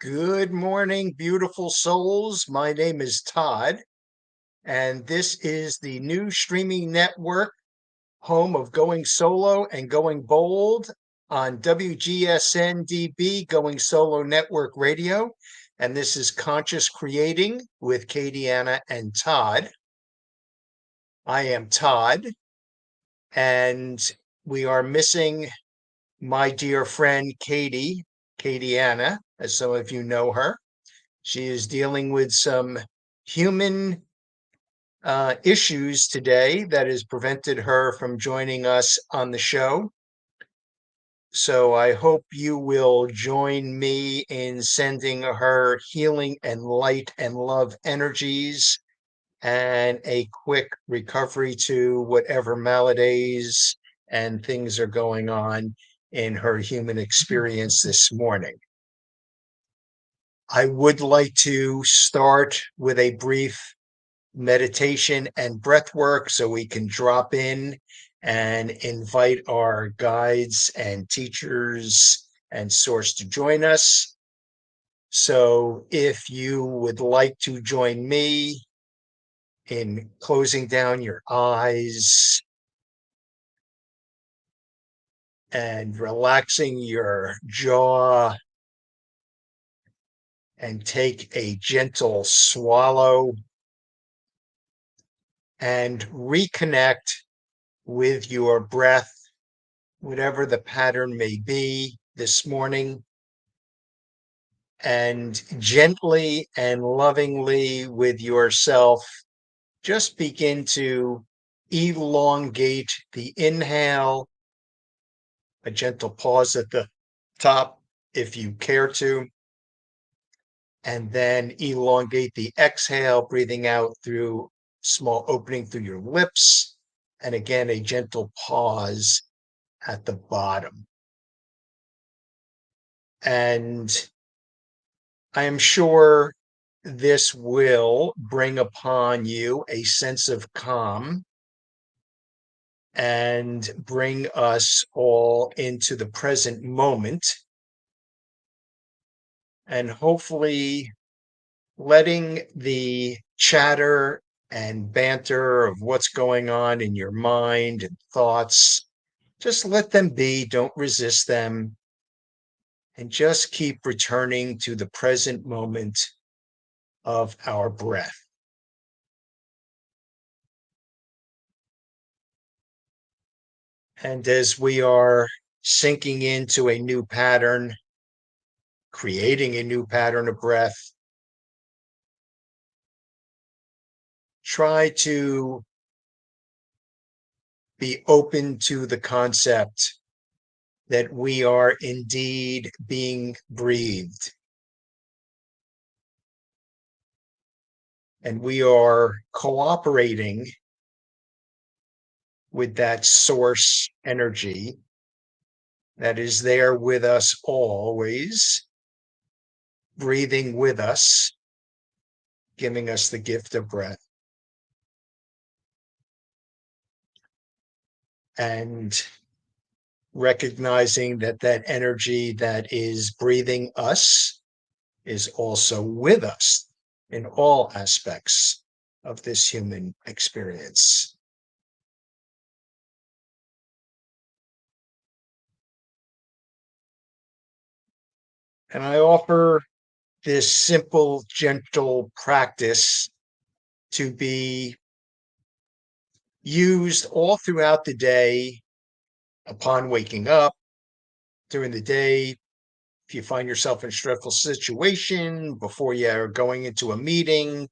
Good morning, beautiful souls. My name is Todd, and this is the new streaming network, home of Going Solo and Going Bold on WGSN-DB, Going Solo Network Radio. And this is Conscious Creating with Katye Anna and Todd. I am Todd, and we are missing my dear friend Katye Anna, as some of you know her. She is dealing with some human issues today that has prevented her from joining us on the show. So I hope you will join me in sending her healing and light and love energies and a quick recovery to whatever maladies and things are going on in her human experience this morning. I would like to start with a brief meditation and breath work so we can drop in and invite our guides and teachers and source to join us. So if you would like to join me in closing down your eyes and relaxing your jaw and take a gentle swallow and reconnect with your breath, whatever the pattern may be this morning, and gently and lovingly with yourself, just begin to elongate the inhale, a gentle pause at the top if you care to, and then elongate the exhale, breathing out through small opening through your lips, and again, a gentle pause at the bottom. And I am sure this will bring upon you a sense of calm and bring us all into the present moment, and hopefully letting the chatter and banter of what's going on in your mind and thoughts, just let them be, don't resist them, and just keep returning to the present moment of our breath. And as we are sinking into a new pattern, creating a new pattern of breath, try to be open to the concept that we are indeed being breathed. And we are cooperating with that source energy that is there with us always, breathing with us, giving us the gift of breath. And recognizing that that energy that is breathing us is also with us in all aspects of this human experience. And I offer this simple, gentle practice to be used all throughout the day, upon waking up, during the day, if you find yourself in a stressful situation, before you're going into a meeting,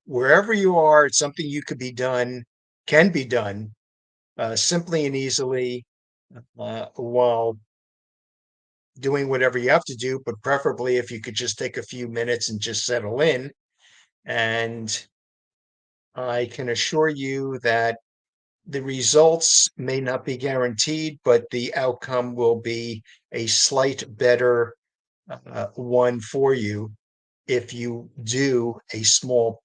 wherever you are, it's something you can be done simply and easily while doing whatever you have to do, but preferably if you could just take a few minutes and just settle in. And I can assure you that the results may not be guaranteed, but the outcome will be a slight better one for you if you do a small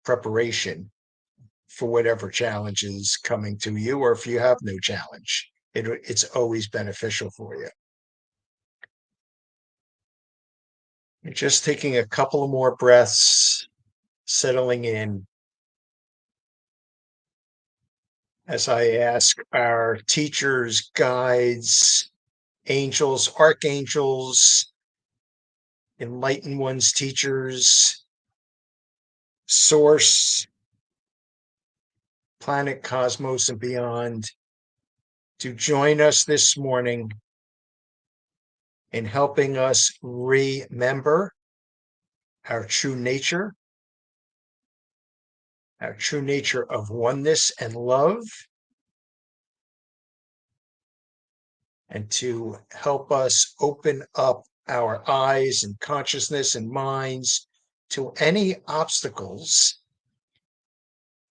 preparation for whatever challenge is coming to you, or if you have no challenge. It's always beneficial for you. Just taking a couple of more breaths, settling in as I ask our teachers, guides, angels, archangels, enlightened ones, teachers, source, planet, cosmos, and beyond to join us this morning in helping us remember our true nature of oneness and love, and to help us open up our eyes and consciousness and minds to any obstacles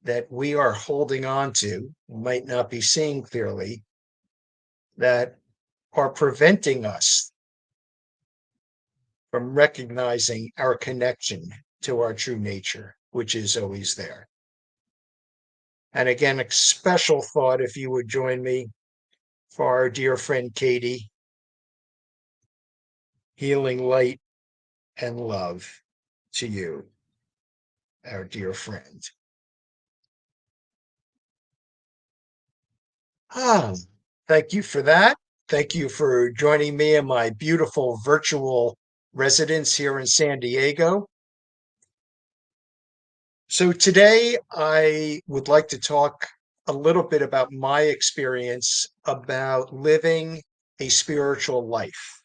that we are holding on to, might not be seeing clearly, that are preventing us from recognizing our connection to our true nature, which is always there. And again, a special thought, if you would join me, for our dear friend Katie. Healing light and love to you, our dear friend. Ah, thank you for that. Thank you for joining me in my beautiful virtual residence here in San Diego. So today I would like to talk a little bit about my experience about living a spiritual life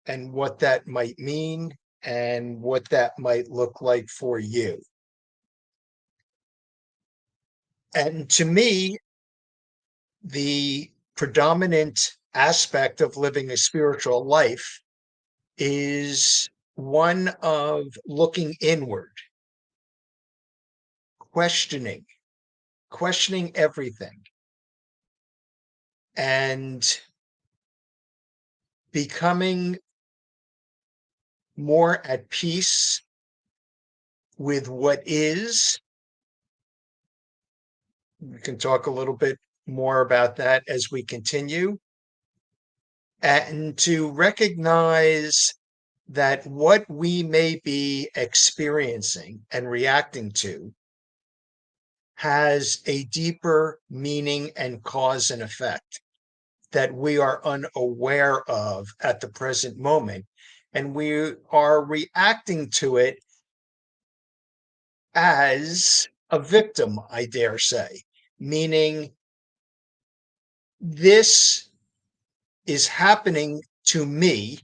and what that might mean and what that might look like for you. And to me, the predominant aspect of living a spiritual life is one of looking inward, questioning, questioning everything, and becoming more at peace with what is. We can talk a little bit more about that as we continue. And to recognize that what we may be experiencing and reacting to has a deeper meaning and cause and effect that we are unaware of at the present moment. And we are reacting to it as a victim, I dare say, meaning this is happening to me.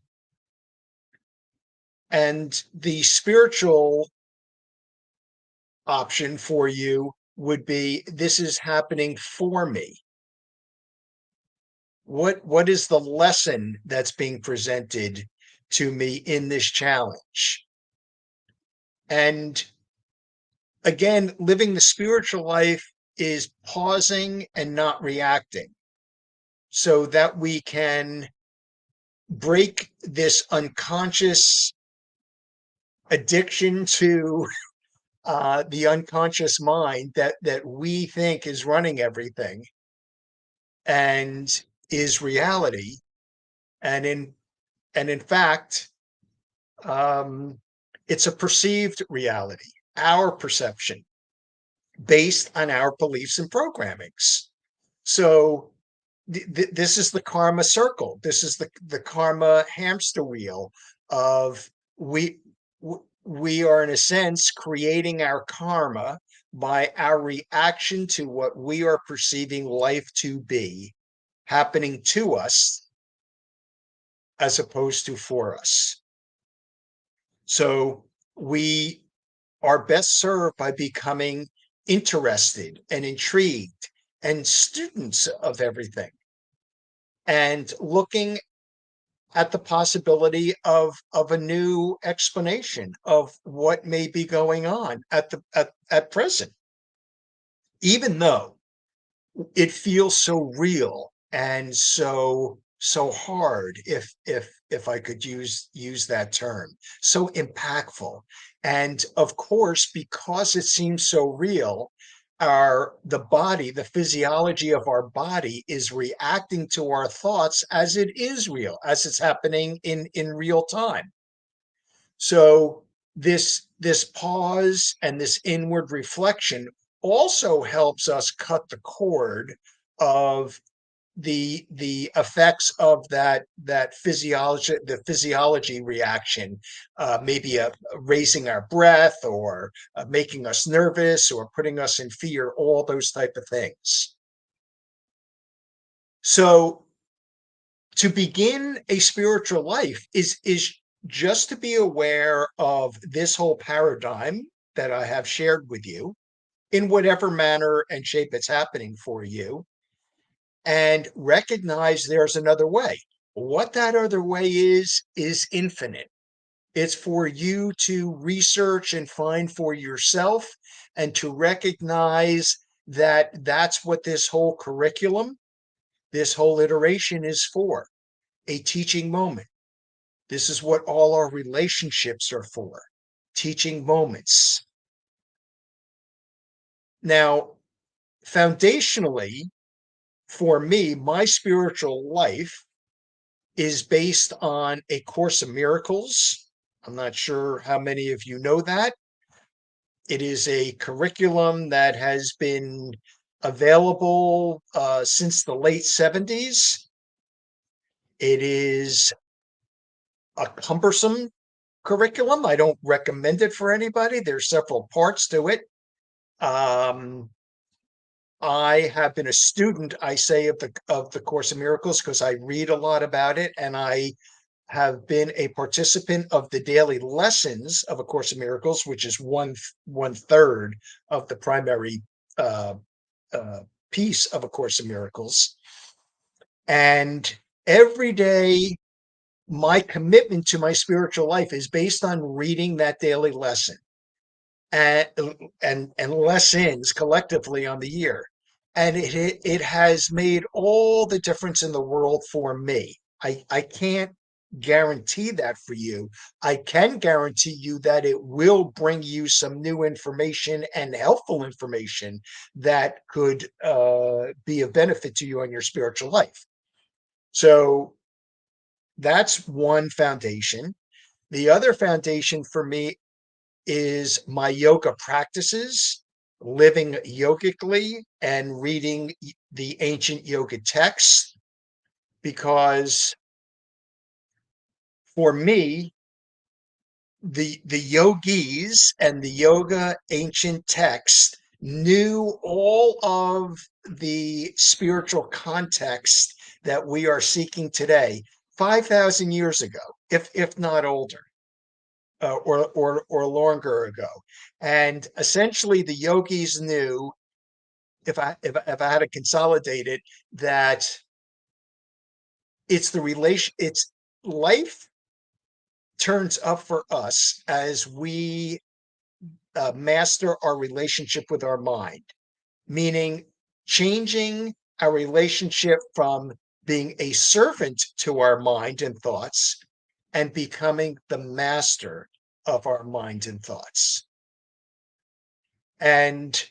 And the spiritual option for you would be this is happening for me. What is the lesson that's being presented to me in this challenge? And again, living the spiritual life is pausing and not reacting so that we can break this unconscious addiction to the unconscious mind that we think is running everything and is reality. And in fact, it's a perceived reality, our perception based on our beliefs and programmings. So this is the karma circle. This is the karma hamster wheel of we are in a sense creating our karma by our reaction to what we are perceiving life to be happening to us as opposed to for us. So we are best served by becoming interested and intrigued and students of everything and looking at the possibility of a new explanation of what may be going on at present, even though it feels so real and so hard, if I could use that term, so impactful. And of course, because it seems so real, the physiology of our body is reacting to our thoughts as it is real, as it's happening in real time. So this pause and this inward reflection also helps us cut the cord of the effects of that physiology reaction, maybe raising our breath, or making us nervous, or putting us in fear, all those type of things. So to begin a spiritual life is just to be aware of this whole paradigm that I have shared with you, in whatever manner and shape it's happening for you, and recognize there's another way. What that other way is infinite. It's for you to research and find for yourself, and to recognize that that's what this whole curriculum, this whole iteration is for, a teaching moment. This is what all our relationships are for, teaching moments. Now, foundationally, for me, my spiritual life is based on A Course in Miracles. I'm not sure how many of you know that. It is a curriculum that has been available since the late 70s. It is a cumbersome curriculum. I don't recommend it for anybody. There's several parts to it. I have been a student, I say, of the Course in Miracles, because I read a lot about it, and I have been a participant of the daily lessons of A Course in Miracles, which is one third of the primary uh, uh, piece of A Course in Miracles. And every day, my commitment to my spiritual life is based on reading that daily lesson, and and lessons collectively on the year. And it has made all the difference in the world for me. I can't guarantee that for you. I can guarantee you that it will bring you some new information and helpful information that could be of benefit to you on your spiritual life. So that's one foundation. The other foundation for me is my yoga practices, living yogically and reading the ancient yoga texts, because for me, the yogis and the yoga ancient texts knew all of the spiritual context that we are seeking today 5,000 years ago, if not older, or longer ago. And essentially, the yogis knew, if I had to consolidate it, that it's life turns up for us as we master our relationship with our mind, meaning changing our relationship from being a servant to our mind and thoughts, and becoming the master of our mind and thoughts. And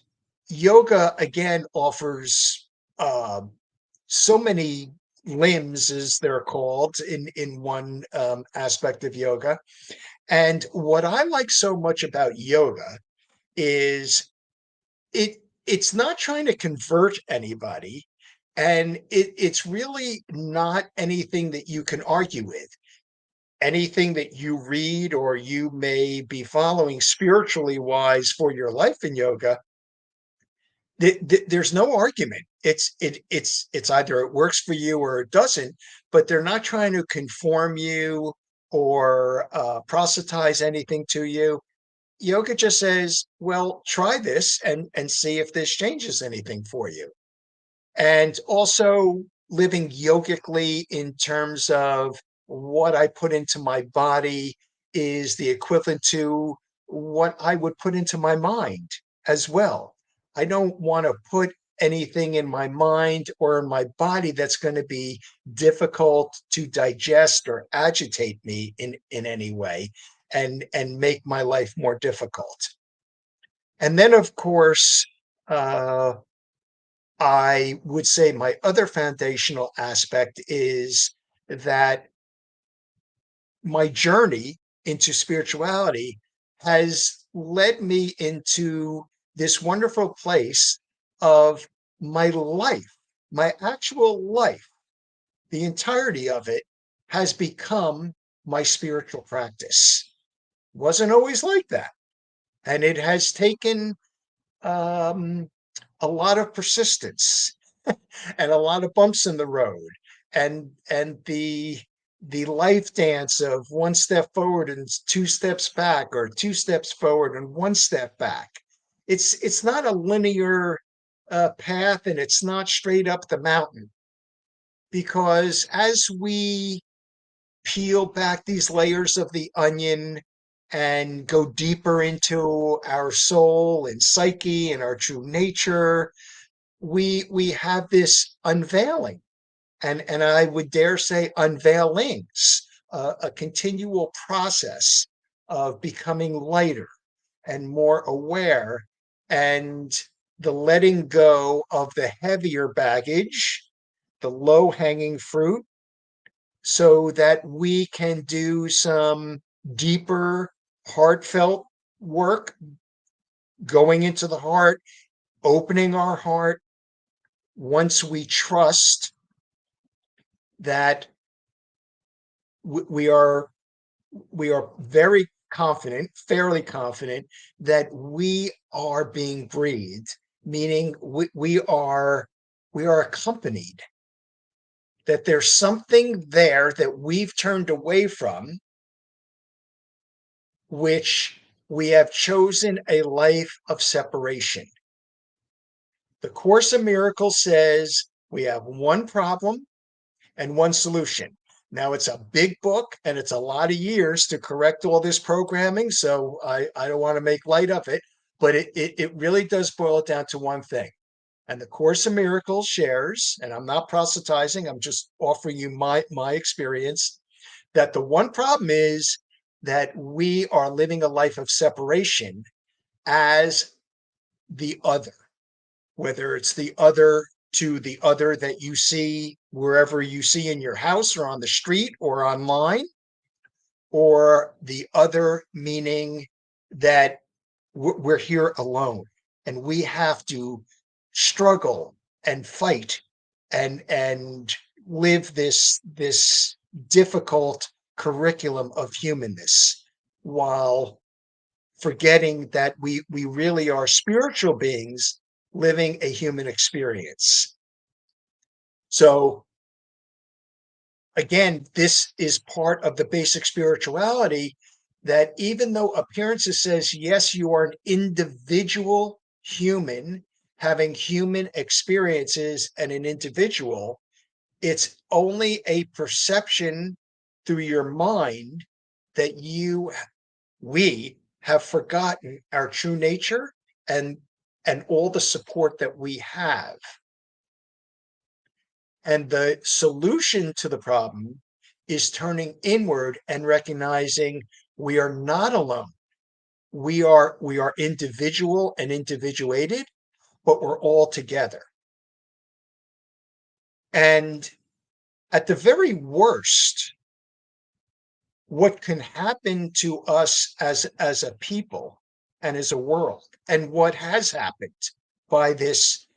yoga, again, offers uh, so many limbs, as they're called, in one aspect of yoga. And what I like so much about yoga is it's not trying to convert anybody, and it's really not anything that you can argue with. Anything that you read or you may be following spiritually wise for your life in yoga, there's no argument. It's either it works for you or it doesn't, but they're not trying to conform you or proselytize anything to you. Yoga just says, well, try this and see if this changes anything for you. And also living yogically, in terms of what I put into my body is the equivalent to what I would put into my mind as well. I don't want to put anything in my mind or in my body that's going to be difficult to digest or agitate me in any way, and make my life more difficult. And then, of course, uh, I would say my other foundational aspect is that my journey into spirituality has led me into this wonderful place of my life, my actual life, the entirety of it has become my spiritual practice. Wasn't always like that. And it has taken um, a lot of persistence and a lot of bumps in the road and the life dance of one step forward and two steps back, or two steps forward and one step back. It's not a linear path, and it's not straight up the mountain, because as we peel back these layers of the onion and go deeper into our soul and psyche and our true nature, we have this unveiling, and I would dare say unveilings, a continual process of becoming lighter and more aware, and the letting go of the heavier baggage, the low hanging fruit, so that we can do some deeper, heartfelt work, going into the heart, opening our heart. Once we trust that we are very confident, fairly confident, that we are being breathed, meaning we are accompanied, that there's something there that we've turned away from, which we have chosen a life of separation. The Course in Miracles says we have one problem and one solution. Now, it's a big book and it's a lot of years to correct all this programming, so I don't want to make light of it, but it really does boil it down to one thing. And the Course in Miracles shares, and I'm not proselytizing, I'm just offering you my experience, that the one problem is that we are living a life of separation as the other, whether it's the other to the other that you see wherever you see in your house or on the street or online, or the other meaning that we're here alone and we have to struggle and fight and live this difficult curriculum of humanness, while forgetting that we really are spiritual beings living a human experience. So again, this is part of the basic spirituality, that even though appearances says, yes, you are an individual human having human experiences and an individual, it's only a perception through your mind that we have forgotten our true nature and all the support that we have. And the solution to the problem is turning inward and recognizing we are not alone. We are individual and individuated, but we're all together. And at the very worst, what can happen to us as a people and as a world, and what has happened by this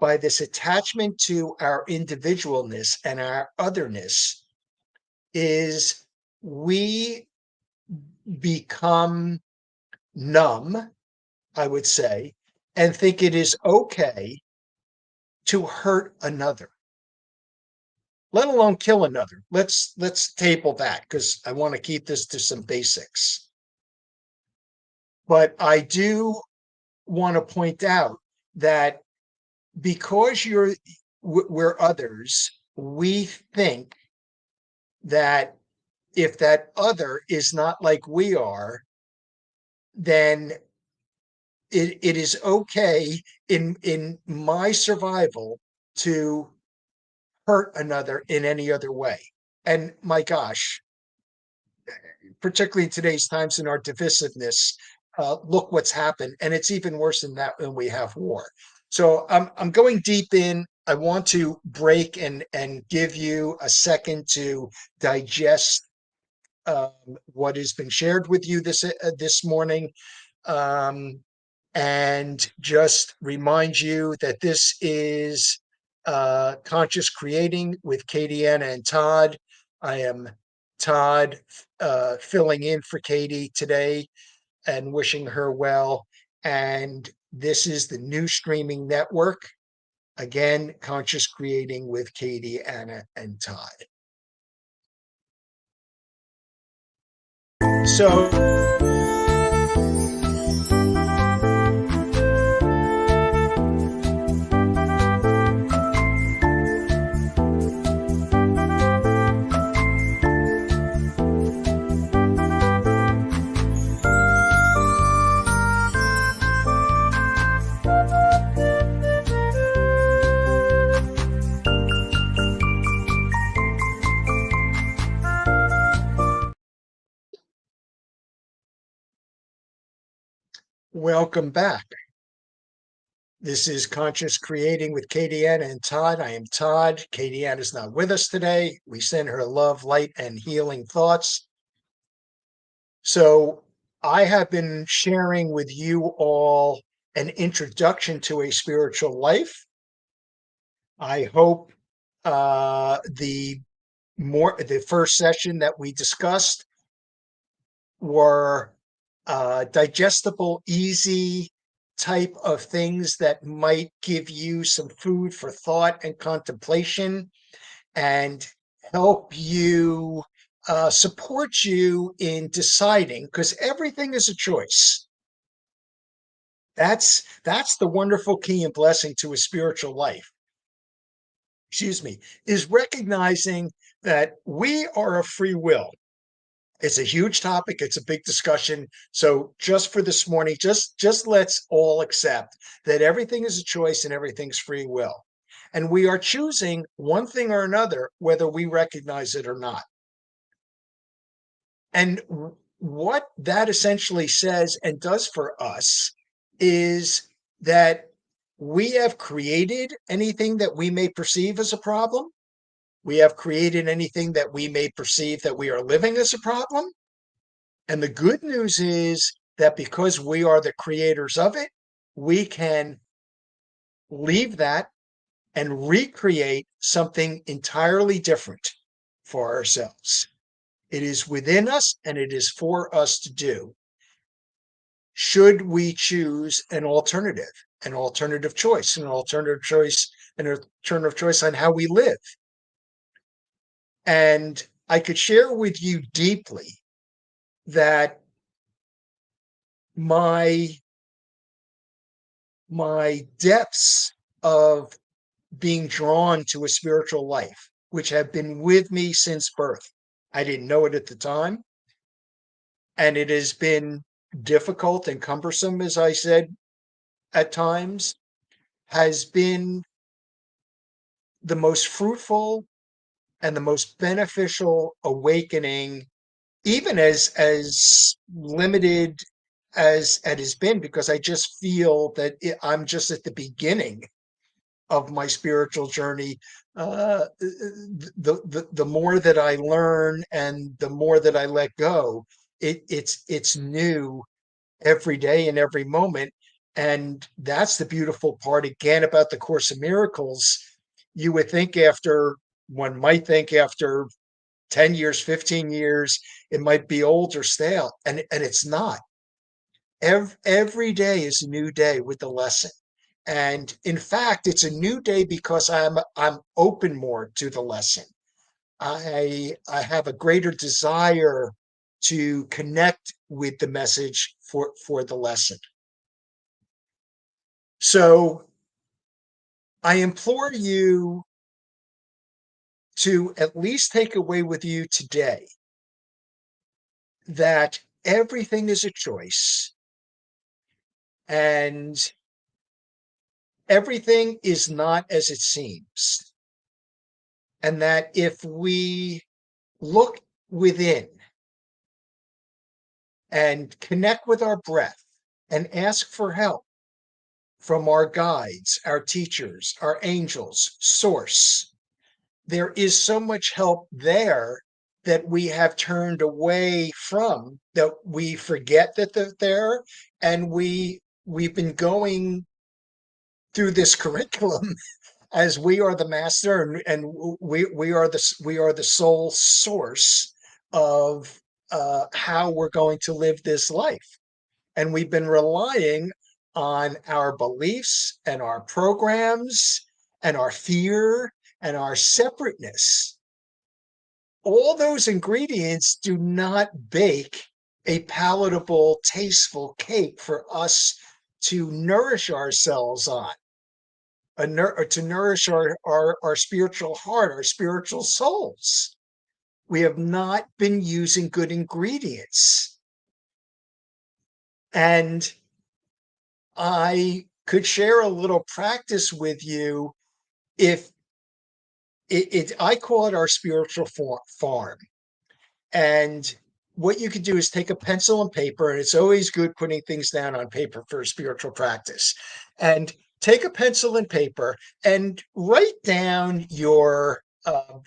attachment to our individualness and our otherness, is we become numb, I would say, and think it is okay to hurt another, let alone kill another. Let's table that, because I want to keep this to some basics. But I do want to point out that because we're others, we think that if that other is not like we are, then it is okay in my survival to hurt another in any other way. And my gosh, particularly in today's times in our divisiveness, look what's happened, and it's even worse than that when we have war. So I'm going deep in. I want to break and give you a second to digest what has been shared with you this morning, um, and just remind you that this is Conscious Creating with Katye Anna and Todd. I am Todd, filling in for Katie today and wishing her well. And this is the new streaming network. Again, Conscious Creating with Katye Anna and Todd. So, welcome back. This is Conscious Creating with Katye Anna and Todd. I am Todd. Katye Anna is not with us today. We send her love, light, and healing thoughts. So, I have been sharing with you all an introduction to a spiritual life. I hope the first session that we discussed were digestible, easy type of things that might give you some food for thought and contemplation and help you support you in deciding, because everything is a choice. That's the wonderful key and blessing to a spiritual life. Excuse me, is recognizing that we are a free will. It's a huge topic. It's a big discussion. So just for this morning, just let's all accept that everything is a choice and everything's free will. And we are choosing one thing or another, whether we recognize it or not. And what that essentially says and does for us is that we have created anything that we may perceive as a problem. We have created anything that we may perceive that we are living as a problem. And the good news is that because we are the creators of it, we can leave that and recreate something entirely different for ourselves. It is within us and it is for us to do. Should we choose an alternative choice, an alternative choice on how we live? And I could share with you deeply that my depths of being drawn to a spiritual life, which have been with me since birth. I didn't know it at the time. And it has been difficult and cumbersome, as I said, at times, has been the most fruitful and the most beneficial awakening, even as limited as it has been, because I just feel that I'm just at the beginning of my spiritual journey. The more that I learn and the more that I let go, it's new every day and every moment. And that's the beautiful part again about the Course of Miracles. You would think one might think after 10 years, 15 years, it might be old or stale. And it's not. Every day is a new day with the lesson. And in fact, it's a new day because I'm open more to the lesson. I have a greater desire to connect with the message for the lesson. So I implore you to at least take away with you today that everything is a choice and everything is not as it seems. And that if we look within and connect with our breath and ask for help from our guides, our teachers, our angels, source, there is so much help there that we have turned away from, that we forget that they're there, and we've been going through this curriculum as we are the master, and we are the sole source of how we're going to live this life. And we've been relying on our beliefs and our programs and our fear and our separateness. All those ingredients do not bake a palatable, tasteful cake for us to nourish ourselves on, to nourish our spiritual heart, our spiritual souls. We have not been using good ingredients. And I could share a little practice with you. If I call it our spiritual farm. And what you could do is take a pencil and paper, and it's always good putting things down on paper for a spiritual practice. And take a pencil and paper and write down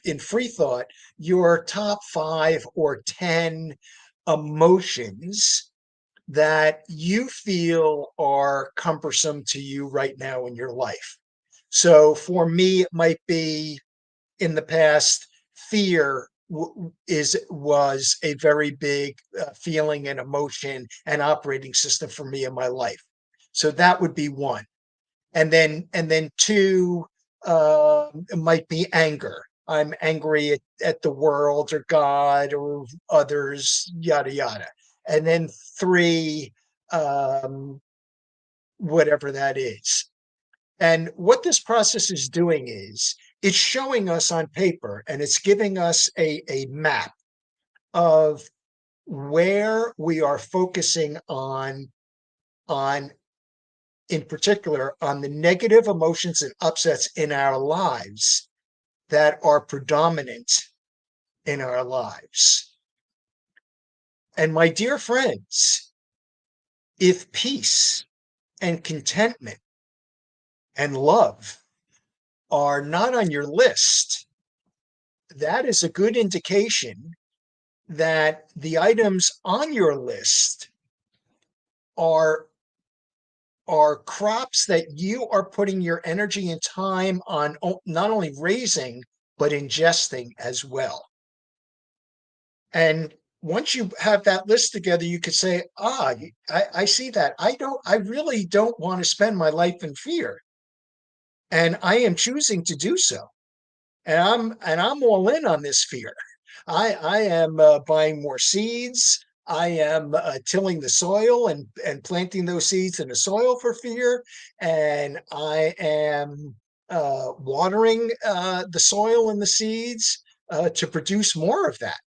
in free thought, your top 5 or 10 emotions that you feel are cumbersome to you right now in your life. So for me, it might be, in the past, fear was a very big feeling and emotion and operating system for me in my life. So that would be one. And then two, it might be anger. I'm angry at the world or God or others, yada yada. And then three, whatever that is. And what this process is doing is it's showing us on paper, and it's giving us a map of where we are focusing on, in particular, on the negative emotions and upsets in our lives that are predominant in our lives. And my dear friends, if peace and contentment and love are not on your list, that is a good indication that the items on your list are crops that you are putting your energy and time on, not only raising but ingesting as well. And once you have that list together, you could say, I see that. I really don't want to spend my life in fear, and I am choosing to do so. And I'm all in on this fear. I am buying more seeds. I am tilling the soil and planting those seeds in the soil for fear. And I am watering the soil and the seeds to produce more of that.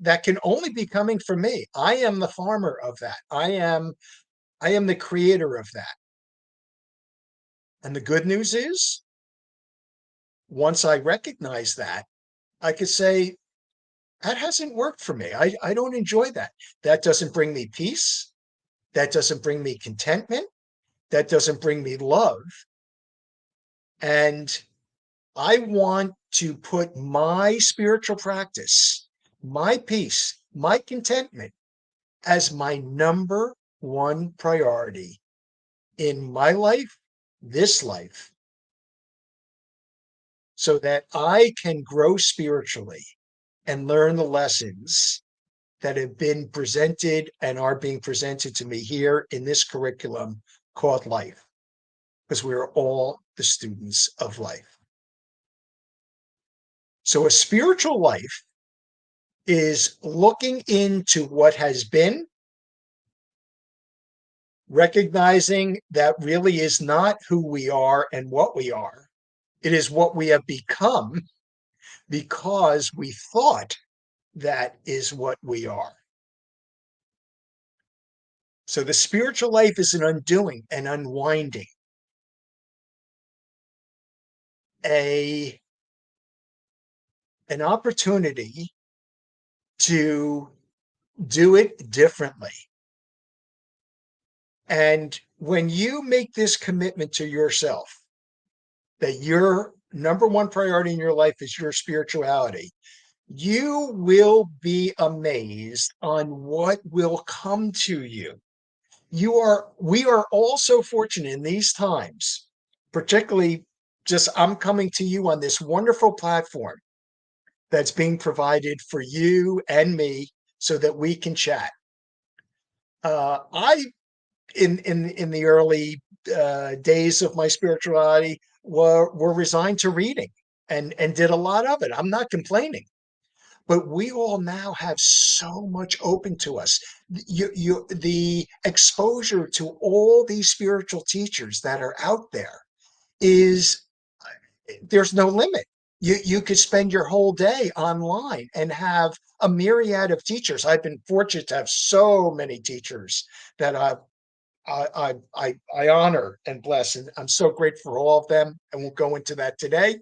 That can only be coming from me. I am the farmer of that. I am the creator of that. And the good news is, once I recognize that, I could say, that hasn't worked for me. I don't enjoy that. That doesn't bring me peace. That doesn't bring me contentment. That doesn't bring me love. And I want to put my spiritual practice, my peace, my contentment as my number one priority in my life, this life, so that I can grow spiritually and learn the lessons that have been presented and are being presented to me here in this curriculum called life, because we are all the students of life. So a spiritual life is looking into what has been, recognizing that really is not who we are and what we are. It is what we have become because we thought that is what we are. So the spiritual life is an undoing, an unwinding, an opportunity to do it differently. And when you make this commitment to yourself, that your number one priority in your life is your spirituality, You will be amazed on what will come to you. We are all so fortunate in these times, particularly just I'm coming to you on this wonderful platform that's being provided for you and me so that we can chat. I in the early days of my spirituality were resigned to reading and did a lot of it. I'm not complaining, but we all now have so much open to us. The exposure to all these spiritual teachers that are out there is there's no limit. You could spend your whole day online and have a myriad of teachers. I've been fortunate to have so many teachers that I honor and bless, and I'm so grateful for all of them. I won't go into that today,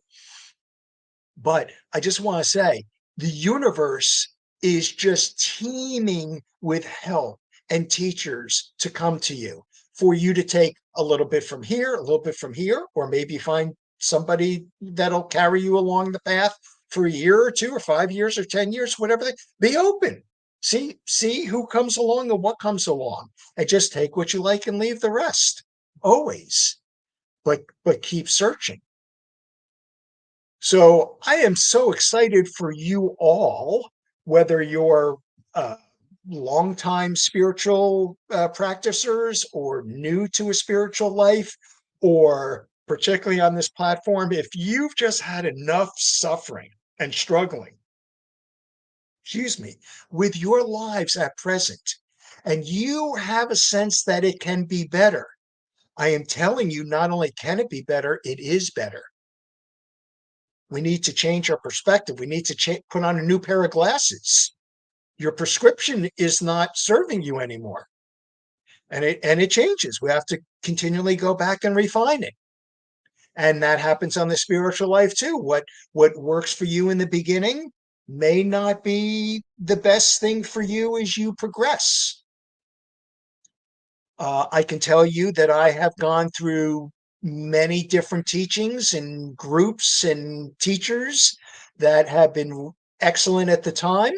but I just want to say the universe is just teeming with help and teachers to come to you for you to take a little bit from here, a little bit from here, or maybe find somebody that'll carry you along the path for a year or two or 5 years or 10 years, whatever. Be open. See who comes along and what comes along, and just take what you like and leave the rest. Always, but keep searching. So I am so excited for you all, whether you're uh, longtime spiritual practitioners or new to a spiritual life, or particularly on this platform, if you've just had enough suffering and struggling, excuse me, with your lives at present, and you have a sense that it can be better, I am telling you, not only can it be better, it is better. We need to change our perspective. We need to put on a new pair of glasses. Your prescription is not serving you anymore, and it changes. We have to continually go back and refine it, and that happens on the spiritual life too. What works for you in the beginning may not be the best thing for you as you progress. I can tell you that I have gone through many different teachings and groups and teachers that have been excellent at the time.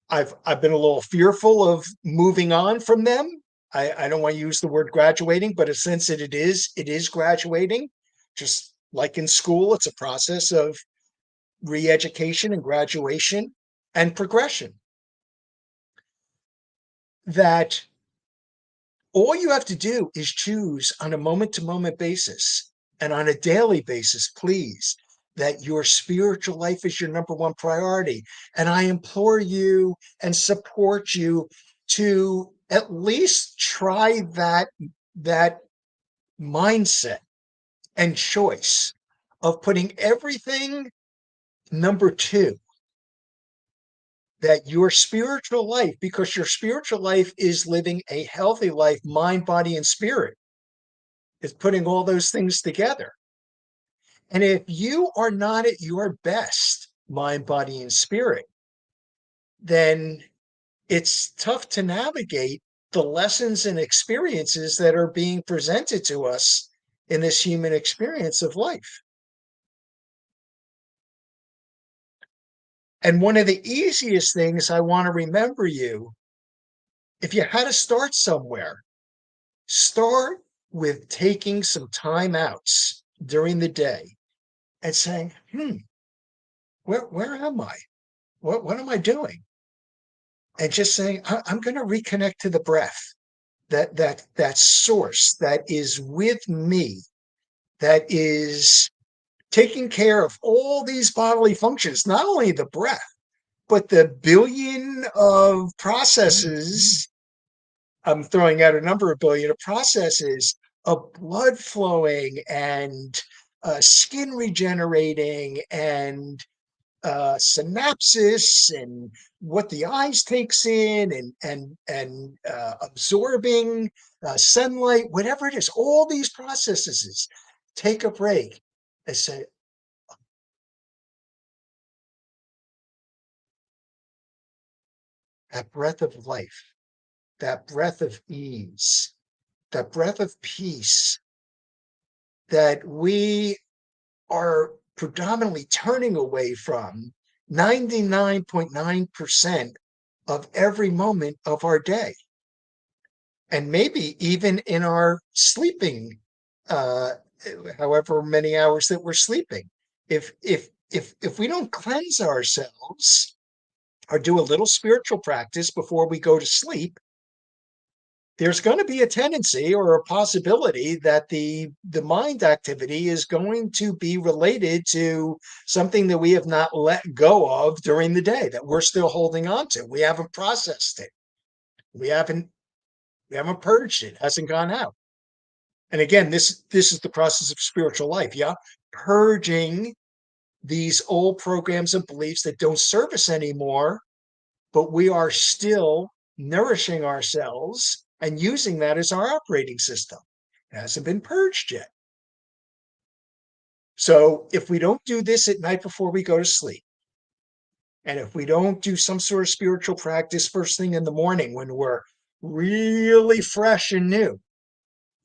I've been a little fearful of moving on from them. I don't want to use the word graduating, but since it is graduating. Just like in school, it's a process of re-education and graduation and progression. That all you have to do is choose on a moment to moment basis and on a daily basis, please, that your spiritual life is your number one priority. And I implore you and support you to at least try that mindset and choice of putting everything number two, that your spiritual life, because your spiritual life is living a healthy life, mind, body, and spirit. It's putting all those things together. And if you are not at your best, mind, body, and spirit, then it's tough to navigate the lessons and experiences that are being presented to us in this human experience of life. And one of the easiest things I want to remember you, if you had to start somewhere, start with taking some time outs during the day and saying, where am I? What am I doing? And just saying, I'm going to reconnect to the breath, that source that is with me, that is taking care of all these bodily functions, not only the breath, but the billion of processes. I'm throwing out a number of billion of processes of blood flowing and skin regenerating and synapses and what the eyes takes in and absorbing sunlight, whatever it is, all these processes. Take a break and say, that breath of life, that breath of ease, that breath of peace that we are predominantly turning away from 99.9% of every moment of our day. And maybe even in our sleeping, uh, however many hours that we're sleeping. If we don't cleanse ourselves or do a little spiritual practice before we go to sleep, there's going to be a tendency or a possibility that the mind activity is going to be related to something that we have not let go of during the day, that we're still holding on to. We haven't processed it. We haven't purged it. It hasn't gone out. And again, this is the process of spiritual life. Yeah, purging these old programs and beliefs that don't serve us anymore, but we are still nourishing ourselves and using that as our operating system. It hasn't been purged yet. So if we don't do this at night before we go to sleep, and if we don't do some sort of spiritual practice first thing in the morning when we're really fresh and new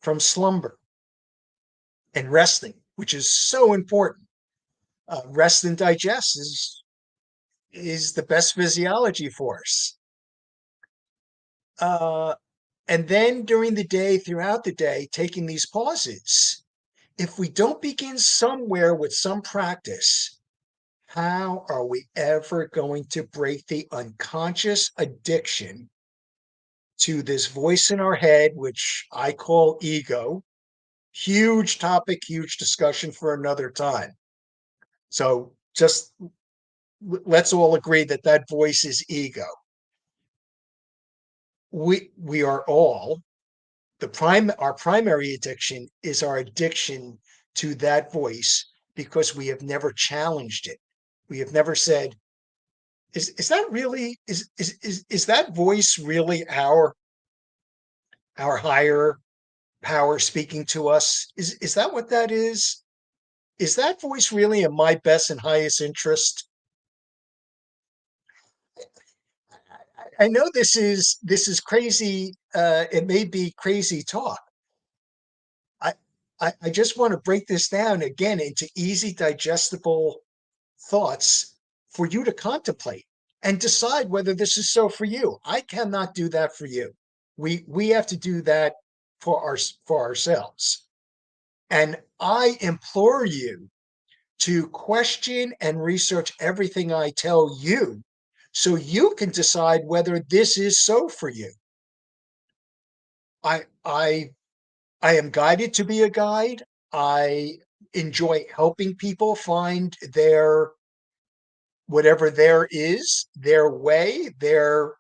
from slumber and resting, which is so important, rest and digest is the best physiology for us. And then during the day, throughout the day, taking these pauses. If we don't begin somewhere with some practice, how are we ever going to break the unconscious addiction to this voice in our head, which I call ego? Huge topic, huge discussion for another time. So just let's all agree that that voice is ego. We are all our primary addiction is our addiction to that voice because we have never challenged it. We have never said, is that really is that voice really our higher power speaking to us? Is that what that is? Is that voice really in my best and highest interest? I know this is crazy. It may be crazy talk. I, I just want to break this down again into easy, digestible thoughts for you to contemplate and decide whether this is so for you. I cannot do that for you. We have to do that for ourselves. And I implore you to question and research everything I tell you so you can decide whether this is so for you. I I I am guided to be a guide. I enjoy helping people find their whatever there is, their way, their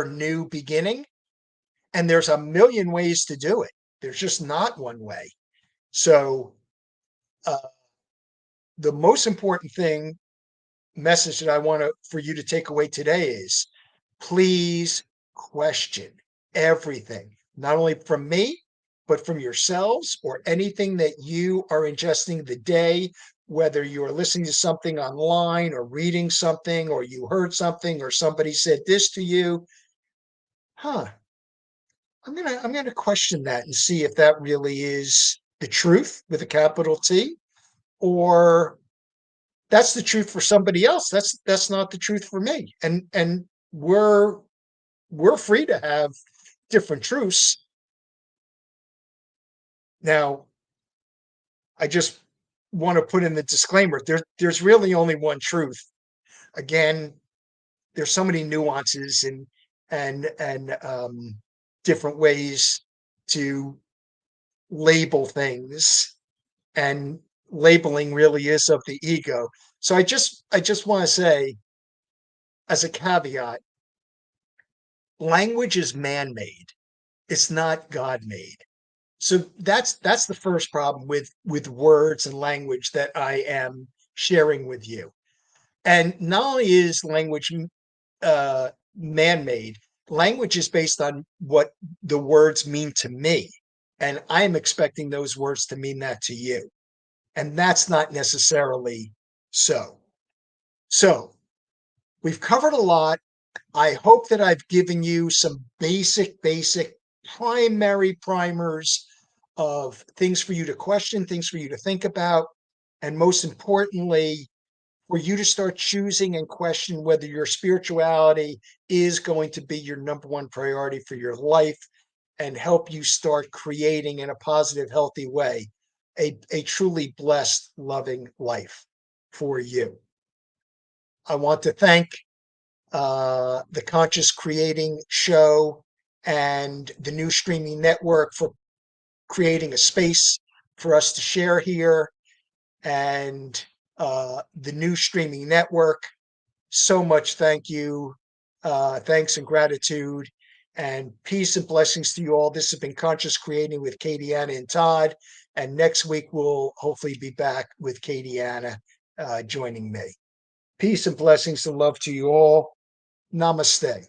new beginning. And there's a million ways to do it. There's just not one way. So uh, the most important thing message that I want to for you to take away today is please question everything, not only from me, but from yourselves or anything that you are ingesting the day, whether you're listening to something online or reading something, or you heard something, or somebody said this to you. Huh. I'm gonna question that and see if that really is the truth with a capital T, or that's the truth for somebody else. That's not the truth for me. And we're free to have different truths. Now, I just want to put in the disclaimer. There's really only one truth. Again, there's so many nuances and different ways to label things, and labeling really is of the ego. So I just want to say, as a caveat, language is man-made. It's not God-made. So that's the first problem with words and language that I am sharing with you. And not only is language man-made, language is based on what the words mean to me, and I am expecting those words to mean that to you, and that's not necessarily so. So we've covered a lot. I hope that I've given you some basic primary primers of things for you to question, things for you to think about, and most importantly, for you to start choosing and question whether your spirituality is going to be your number one priority for your life and help you start creating in a positive, healthy way a truly blessed, loving life for you. I want to thank the Conscious Creating Show and the new streaming network for creating a space for us to share here, and the new streaming network. So much thank you. Thanks and gratitude, and peace and blessings to you all. This has been Conscious Creating with Katye Anna and Todd. And next week, we'll hopefully be back with Katye Anna joining me. Peace and blessings and love to you all. Namaste.